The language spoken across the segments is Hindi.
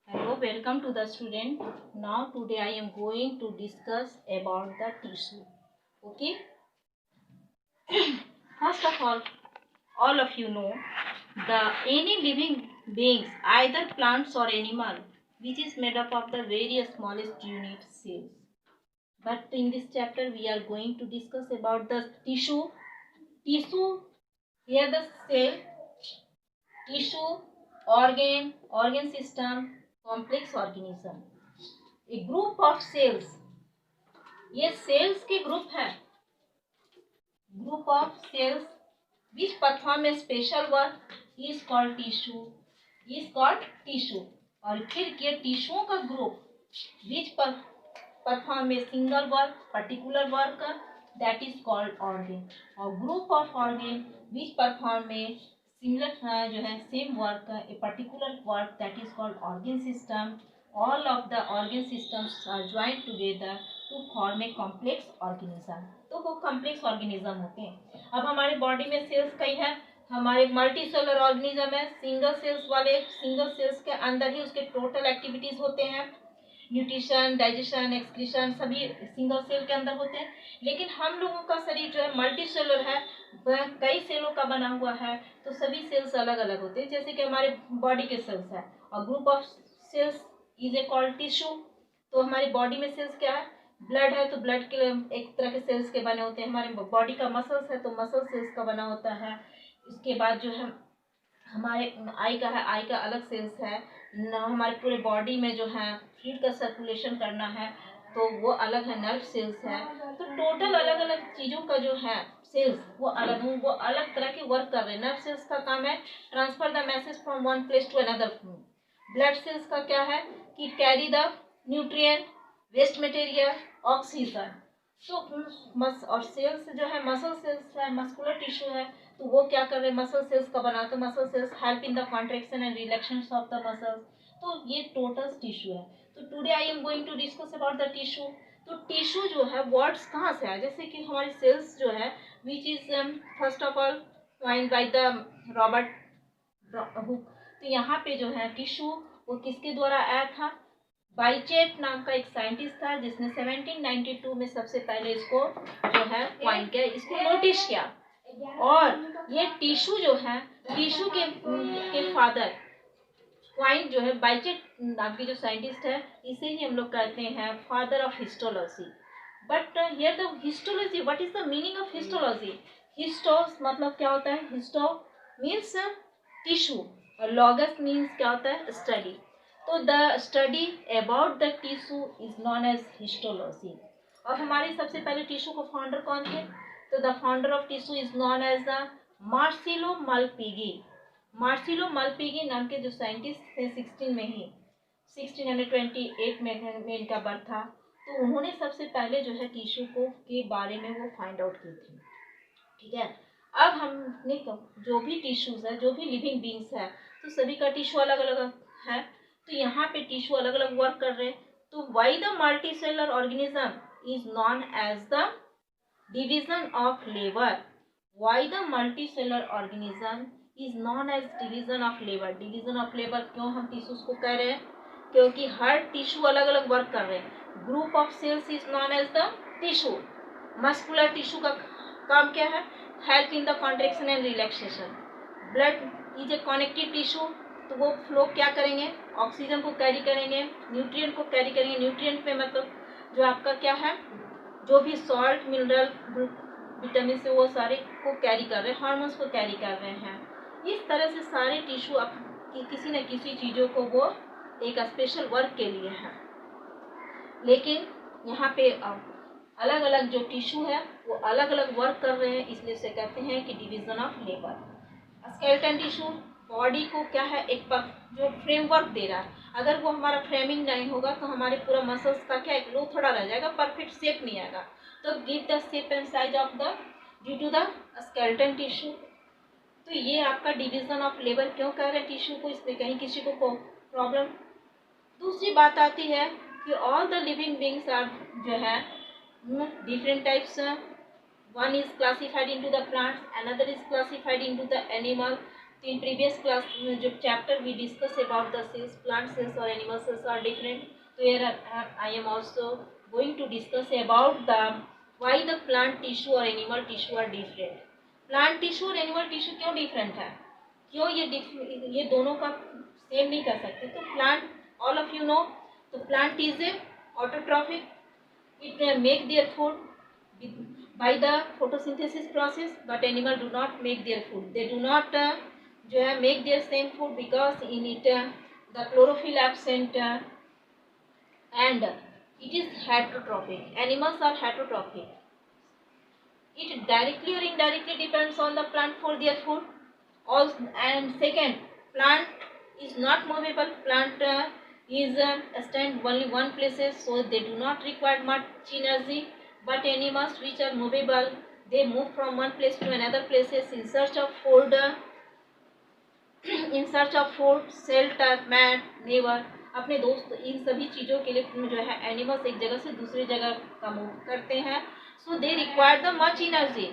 Hello, welcome to the student. Now today I am going to discuss about the tissue. Okay. First of all of you know the any living beings, either plants or animal, which is made up of the various smallest unit cells. But in this chapter we are going to discuss about the tissue. Tissue, here the cell, tissue, organ system, complex organism. A group of cells, ये सेल्स के ग्रुप है, group of cells which perform a special work is called tissue. और फिर ये टिश्यूओं का group which perform a single work, particular work, that is called organ. और group of organ which perform a similar जो है same work, a particular work, that is called organ system. All of the organ systems are joined together to form a complex organism. तो वो complex organism होते हैं. अब हमारे बॉडी में सेल्स कई हैं. हमारे मल्टी सेलर ऑर्गेनिज्म है. सिंगल सेल्स वाले, सिंगल सेल्स के अंदर ही उसके टोटल एक्टिविटीज होते हैं. न्यूट्रिशन, डाइजेशन, एक्सक्रीशन सभी सिंगल सेल के अंदर होते हैं. लेकिन हम लोगों का शरीर जो है मल्टी सेलर है, वह कई सेलों का बना हुआ है. तो सभी सेल्स अलग अलग होते हैं. जैसे कि हमारे बॉडी के सेल्स है और group of cells is a called tissue. तो हमारी बॉडी में सेल्स क्या है? ब्लड है तो ब्लड के एक तरह के सेल्स के बने होते हैं. हमारे बॉडी का मसल्स है तो मसल सेल्स का बना होता है. इसके बाद जो है हमारे आई का है, आई का अलग सेल्स है ना. हमारे पूरे बॉडी में जो है फ्लूइड का सर्कुलेशन करना है तो वो अलग है, नर्व सेल्स है. तो टोटल अलग अलग चीज़ों का जो है सेल्स वो अलग तरह के वर्क कर रहे हैं. नर्व सेल्स का काम है transfer the message from one place to another. Blood cells का क्या है कि carry the nutrient, waste material, oxygen. तो और सेल्स जो है मसल सेल्स है, मस्कुलर टिश्यू है, तो वो क्या कर रहे हैं? मसल सेल्स का बना. तो muscle cells help in the contraction and relaxation of the muscles. तो ये टोटल टिश्यू है. तो today I am going to discuss about the tissue. तो टिश्यू जो है वर्ड्स कहाँ से है? जैसे कि हमारी सेल्स जो है which is first of all find by the Robert Hooke. तो यहाँ पे जो है टिश्यू वो किसके द्वारा आया था? बाइचेट नाम का एक साइंटिस्ट था जिसने 1792 में सबसे पहले इसको जो है पॉइंट किया, इसको नोटिस किया. और ये टिश्यू जो है, टिश्यू के फादर पॉइंट जो है बाइचेट नाम के जो साइंटिस्ट है, इसे ही हम लोग कहते हैं father of histology. But here the histology, what is the meaning of histology? Histo मतलब क्या होता है? हिस्टो मीन्स टिश्यू और लॉगस मीन्स क्या होता है? स्टडी. तो the study about the tissue is known as histology. और हमारे सबसे पहले टिश्यू को फाउंडर कौन थे? तो the founder of tissue is known as the Marcello Malpighi. Marcello Malpighi नाम के जो साइंटिस्ट थे 1628 में इनका बर्थ था. तो उन्होंने सबसे पहले जो है टिश्यू को के बारे में वो फाइंड आउट की थी. ठीक है. अब हमने जो भी टिश्यूज है, जो भी लिविंग बींग्स है, तो सभी का टिश्यू अलग अलग है. तो यहाँ पे टिश्यू अलग अलग वर्क कर रहे हैं. तो why the multicellular organism is known as the division of labour. Why the multicellular organism is known as division of labour. Division of labour क्यों हम टिश्यूज को कह रहे हैं? क्योंकि हर टिश्यू अलग अलग वर्क कर रहे हैं. Group of cells is known as the tissue. Muscular tissue का काम क्या है? Help in the contraction and relaxation. Blood is a connective tissue. तो वो फ्लो क्या करेंगे? ऑक्सीजन को कैरी करेंगे, न्यूट्रिएंट को कैरी करेंगे. न्यूट्रिएंट में मतलब जो आपका क्या है, जो भी सॉल्ट, मिनरल, विटामिन से वो सारे को कैरी कर रहे हैं, हार्मोन्स को कैरी कर रहे हैं. इस तरह से सारे टिश्यू किसी न किसी चीज़ों को वो एक स्पेशल वर्क के लिए है. लेकिन यहाँ पे अलग अलग जो टिश्यू है वो अलग अलग वर्क कर रहे हैं, इसलिए से कहते हैं कि division of labour. Skeleton tissue body को क्या है, एक जो फ्रेमवर्क दे रहा है. अगर वो हमारा फ्रेमिंग नहीं होगा तो हमारे पूरा मसल्स का क्या एक लोथड़ा रह जाएगा, परफेक्ट शेप नहीं आएगा. तो give the shape and size of the due to the skeleton tissue. तो ये आपका डिवीजन ऑफ लेबर क्यों कह रहे हैं टिश्यू को? इसमें कहीं किसी को प्रॉब्लम. दूसरी बात आती है कि all the living beings are जो है different types One is classified into the plants, another is classified into the animal. तो in previous class जो chapter we discuss about the cells, plant cells or animal cells are different. So here I am also going to discuss about the why the plant tissue or animal tissue are different. Plant tissue और animal tissue क्यों different है, क्यों ये दोनों का सेम नहीं कर सकते. तो plant, all of you know, तो plant is a autotrophic. It make their food by the photosynthesis process, but animal do not make their food. They do not जो है make their same food because in it the chlorophyll absent and it is heterotrophic. Animals are heterotrophic. It directly or indirectly depends on the plant for their food. Also, and second, plant is not movable. Plant is stand only one places, so they do not require much energy. But animals which are movable, they move from one place to another places in search of food, shelter, mat, neighbor. अपने दोस्त, इन सभी चीज़ों के लिए जो है एनिमल्स एक जगह से दूसरी जगह का मूव करते हैं. So they require the much energy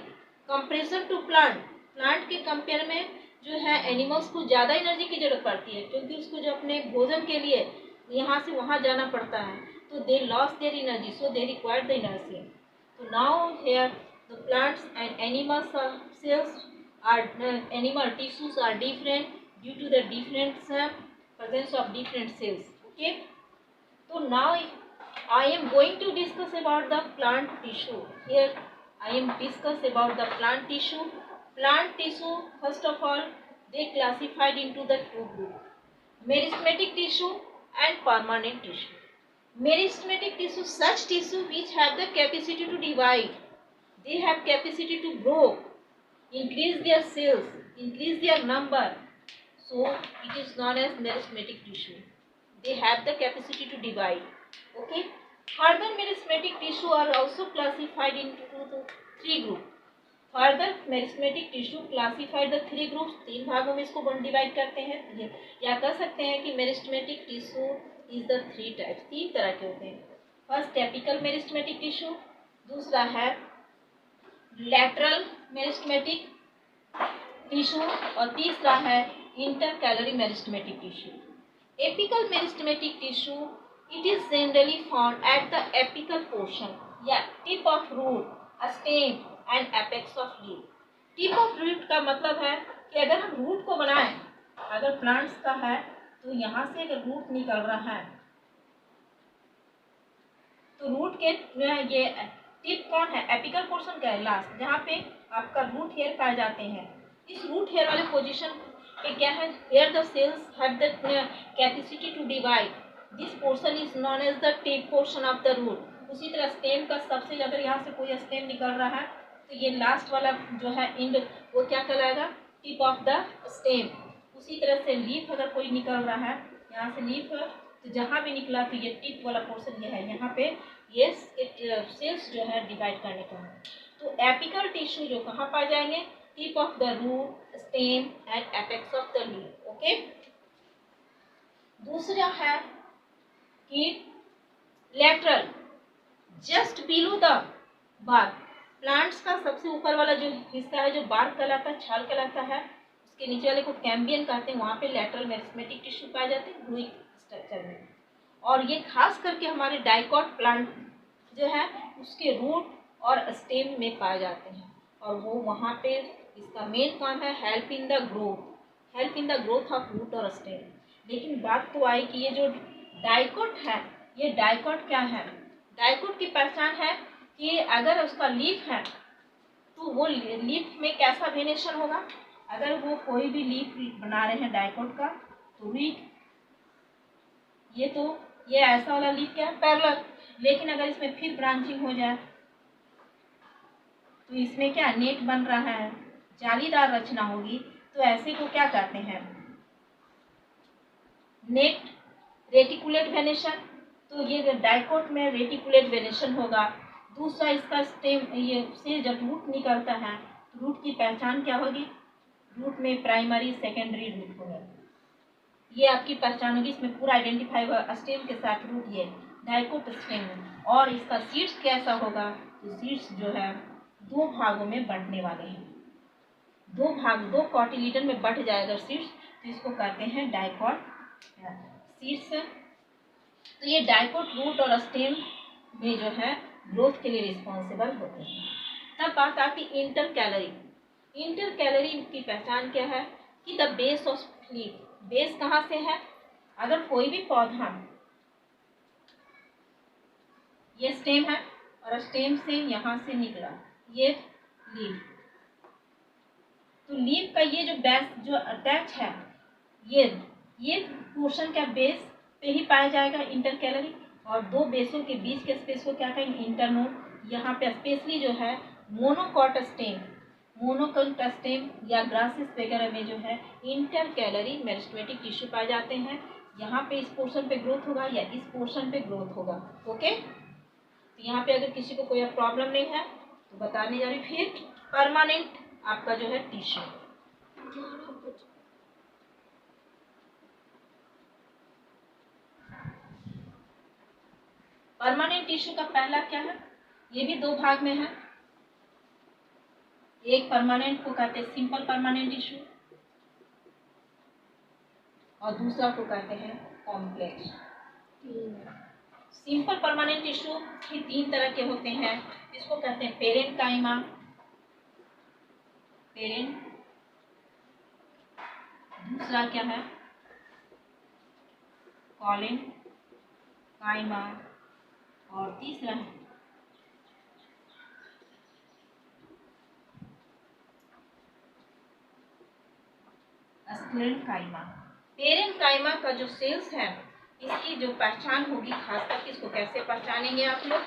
comparison to plant. Plant के कंपेयर में जो है एनिमल्स को ज़्यादा एनर्जी की जरूरत पड़ती है, क्योंकि उसको जो अपने भोजन के लिए यहाँ से वहाँ जाना पड़ता है. तो they loss their energy, so they require the energy. तो now here the plants and animals cells are animal tissues are different due to the different presence of different cells. Okay, so now I am going to discuss about the plant tissue. Here I am discuss about the plant tissue. Plant tissue, first of all, they classified into the two groups: meristematic tissue and permanent tissue. Meristematic tissue, such tissue which have the capacity to divide. They have capacity to grow, increase their cells, increase their number. So it is known as meristematic tissue. They have the capacity to divide. Okay. Further, meristematic tissue are also classified into the three groups. Further, meristematic tissue classified the three groups. तीन भागों में इसको डिवाइड करते हैं, या कह सकते हैं कि meristematic tissue is the three types. तीन तरह के होते हैं. फर्स्ट एपिकल meristematic tissue, दूसरा है lateral meristematic tissue और तीसरा है intercalary meristematic tissue. Apical meristematic tissue, it is generally found at the apical portion, या tip of root, stem and apex of leaf. Tip of root का मतलब है कि अगर हम रूट को बनाएं, अगर प्लांट्स का है तो यहाँ से अगर रूट निकल रहा है तो रूट के ये टिप कौन है, एपिकल पोर्शन का है, लास्ट, जहाँ पे आपका रूट हेयर पाए जाते हैं. इस रूट हेयर वाले पोजीशन पे क्या है, here the cells have the capacity to divide. This portion is known as the tip portion of the root. उसी तरह स्टेम का सबसे, अगर यहाँ से कोई स्टेम निकल रहा है तो ये लास्ट वाला जो है इंड, वो क्या कहलाएगा, टिप ऑफ द स्टेम. उसी तरह से लीफ अगर कोई निकल रहा है, यहाँ से लीफ, तो जहाँ भी निकला तो ये टिप वाला पोर्शन ये है, यहाँ पे ये सेल्स जो है डिवाइड करने का है. तो एपिकल टिश्यू जो कहाँ पाए जाएंगे, tip of the root, stem and apex of the leaf. Okay. दूसरा है कि lateral, just below the bark. Plants का सबसे ऊपर वाला जो हिस्सा है, जो बार्क कहलाता है, छाल कहलाता है, उसके नीचे वाले को कैम्बियन कहते हैं, वहाँ पे लेटरल मेरिस्टेमेटिक टिश्यू पाए जाते हैं ग्लूइक स्ट्रक्चर में. और ये खास करके हमारे डाइकॉट प्लांट जो है उसके रूट और स्टेम में पाए जाते हैं, और वो वहाँ पे इसका मेन काम है help in the growth of root और स्टेम. लेकिन बात तो आई कि ये जो डाइकॉट है, ये डाइकॉट क्या है, डाइकॉट की पहचान है कि अगर उसका लीफ है तो वो लीफ में कैसा वेनेशन होगा. अगर वो कोई भी लीफ बना रहे हैं डाइकॉट का, तो ये ऐसा वाला लीफ क्या है, पैरेलल. लेकिन अगर इसमें फिर ब्रांचिंग हो जाए तो इसमें क्या नेट बन रहा है, जालीदार रचना होगी, तो ऐसे को क्या कहते हैं, नेट रेटिकुलेट वेनेशन. तो ये डाइकॉट में रेटिकुलेट वेनेशन होगा. दूसरा इसका स्टेम, ये से जब रूट निकलता है तो रूट की पहचान क्या होगी, रूट में प्राइमरी सेकेंडरी रूट होगा, ये आपकी पहचान होगी. इसमें पूरा आइडेंटिफाई होगा स्टेम के साथ रूट, ये डाइकोट स्टेम. और इसका सीड्स कैसा होगा, तो सीड्स जो है दो भागों में बंटने वाले हैं। दो कॉटिलीडन में बंट जाएगा सीड्स, तो इसको कहते हैं डाइकॉट सीड्स। तो ये डाइकॉट रूट और स्टेम में जो है ग्रोथ के लिए रिस्पॉन्सिबल होते हैं। तब बात आती इंटर कैलरी। इंटर कैलरी की पहचान क्या है कि the base of leaf, base कहाँ से है, अगर कोई भी पौधा, ये स्टेम है और स्टेम से यहाँ से निकला ये लीफ, तो लीफ का ये जो बेस जो अटैच है, ये पोर्शन का बेस पे ही पाया जाएगा इंटर कैलरी, और दो बेसों के बीच के स्पेस को क्या कहेंगे, इंटरनोड। यहाँ पे स्पेशली जो है मोनोकॉट स्टेम या ग्रासेस वगैरह में जो है इंटर कैलरी मेरिस्टेमेटिक टिश्यू पाए जाते हैं। यहाँ पे इस पोर्शन पे ग्रोथ होगा या इस पोर्शन पे ग्रोथ होगा। ओके, तो यहाँ पे अगर किसी को कोई प्रॉब्लम नहीं है तो बताने जा रही। फिर परमानेंट आपका जो है टिश्यू, परमानेंट टिश्यू का पहला क्या है, ये भी दो भाग में है। एक परमानेंट को कहते हैं सिंपल परमानेंट टिश्यू और दूसरा को कहते हैं कॉम्प्लेक्स। सिंपल परमानेंट टिश्यू भी तीन तरह के होते हैं। इसको कहते हैं पेरेन्काइमा, दूसरा क्या है कॉलेनकाइमा, और तीसरा है स्क्लेरेन्काइमा। पेरेन्काइमा का जो सेल्स है, इसकी जो पहचान होगी, खासकर इसको कैसे पहचानेंगे आप लोग,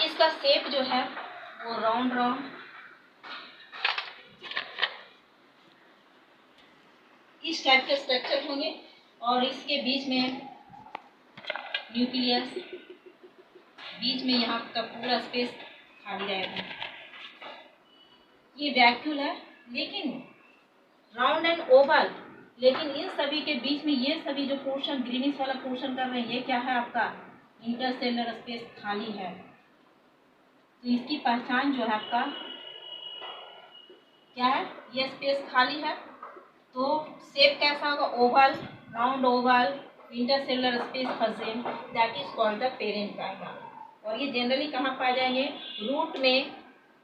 इसका शेप जो है वो राउंड इस टाइप के स्ट्रक्चर होंगे, और इसके बीच में न्यूक्लियस, बीच में यहाँ का पूरा स्पेस खाली रहेगा। ये वैक्यूल है लेकिन राउंड एंड ओवल, लेकिन इन सभी के बीच में ये सभी जो पोर्शन ग्रीनिश वाला पोर्शन कर रहे हैं, ये क्या है आपका इंटरसेलुलर स्पेस खाली है। तो इसकी पहचान जो है आपका क्या है, ये स्पेस खाली है तो शेप कैसा होगा, oval, round oval, intercellular space present, that is called the parenchyma. और ये जनरली कहाँ पाए जाएंगे, रूट में,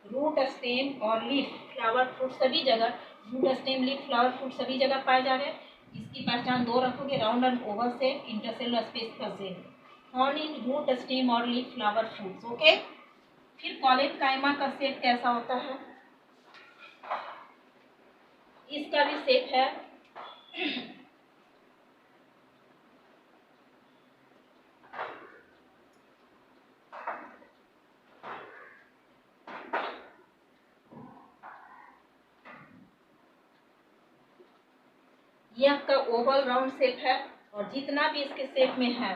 रूट स्टेम और लीफ फ्लावर फ्रूट सभी जगह, root stem leaf flower fruit सभी जगह पाए जा रहे हैं। इसकी पहचान दो रखोगे, राउंड एंड ओवल से, intercellular space present, found in root stem और लीफ फ्लावर फ्रूट्स। ओके, फिर कॉलेनकाइमा का शेप कैसा होता है, इसका भी शेप है ये आपका ओवल राउंड शेप है, और जितना भी इसके शेप में है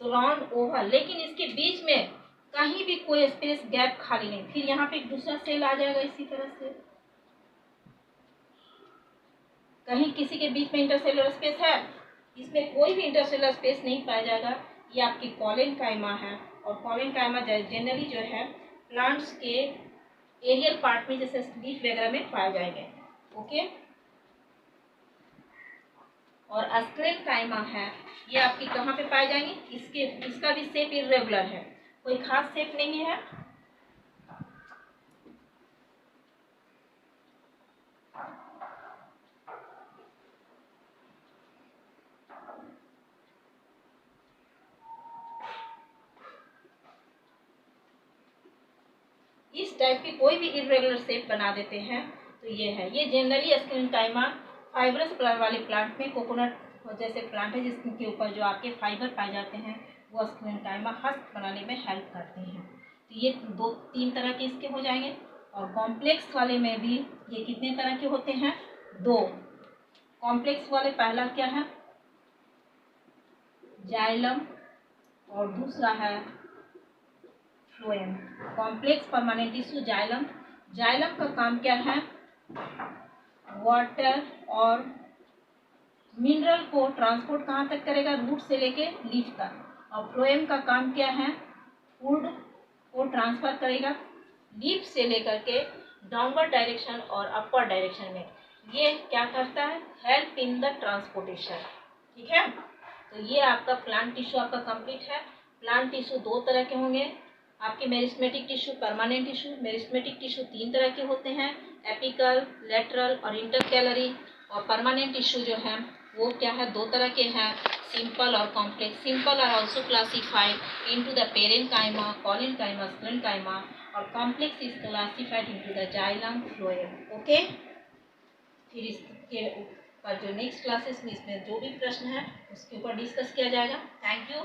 तो राउंड ओवल, लेकिन इसके बीच में कहीं भी कोई स्पेस गैप खाली नहीं। फिर यहाँ पे एक दूसरा सेल आ जाएगा इसी तरह से, कहीं किसी के बीच में इंटरसेलुलर स्पेस है, इसमें कोई भी इंटरसेलुलर स्पेस नहीं पाया जाएगा। ये आपकी कॉलेनकाइमा है, और कॉलेनकाइमा जनरली जो है प्लांट्स के एरियल पार्ट में जैसे लीफ वगैरह में पाए जाएंगे। ओके, और स्क्लेरेन्काइमा है, ये आपकी कहाँ पे पाए जाएंगे, इसका भी शेप इरेगुलर है, कोई खास शेप नहीं है। इस टाइप की कोई भी इरेगुलर शेप बना देते हैं तो ये है। ये जनरली स्क्लेरेन्काइमा फाइबरस वाले प्लांट में, कोकोनट जैसे प्लांट है जिसके ऊपर जो आपके फाइबर पाए जाते हैं, वो स्क्लेरेन्काइमा हस्क बनाने में हेल्प करते हैं। तो ये दो तीन तरह के इसके हो जाएंगे। और कॉम्प्लेक्स वाले में भी ये कितने तरह के होते हैं, दो। कॉम्प्लेक्स वाले पहला क्या है, जाइलम, और दूसरा है phloem. Complex permanent tissue xylem, xylem का काम क्या है, वाटर और मिनरल को ट्रांसपोर्ट कहाँ तक करेगा, रूट से लेके लीफ तक। और फ्लोएम का काम क्या है, फूड को ट्रांसफर करेगा लीफ से लेकर के डाउनवर्ड डायरेक्शन और अपवर्ड डायरेक्शन में। ये क्या करता है, हेल्प इन द ट्रांसपोर्टेशन। ठीक है, तो ये आपका प्लांट टिश्यू आपका कंप्लीट है। प्लांट टिश्यू दो तरह के होंगे आपके, meristematic tissue, permanent tissue. Meristematic tissue तीन तरह के होते हैं, एपिकल, लेटरल और इंटरकैलरी। और परमानेंट टिश्यू जो है वो क्या है, दो तरह के हैं, सिंपल और complex. Simple are also classified into the parenchyma, collenchyma, sclerenchyma, और complex is classified into the xylem, phloem. Okay, फिर इसके ऊपर जो नेक्स्ट क्लासेस में इसमें जो भी प्रश्न है उसके ऊपर डिस्कस किया जाएगा। Thank you.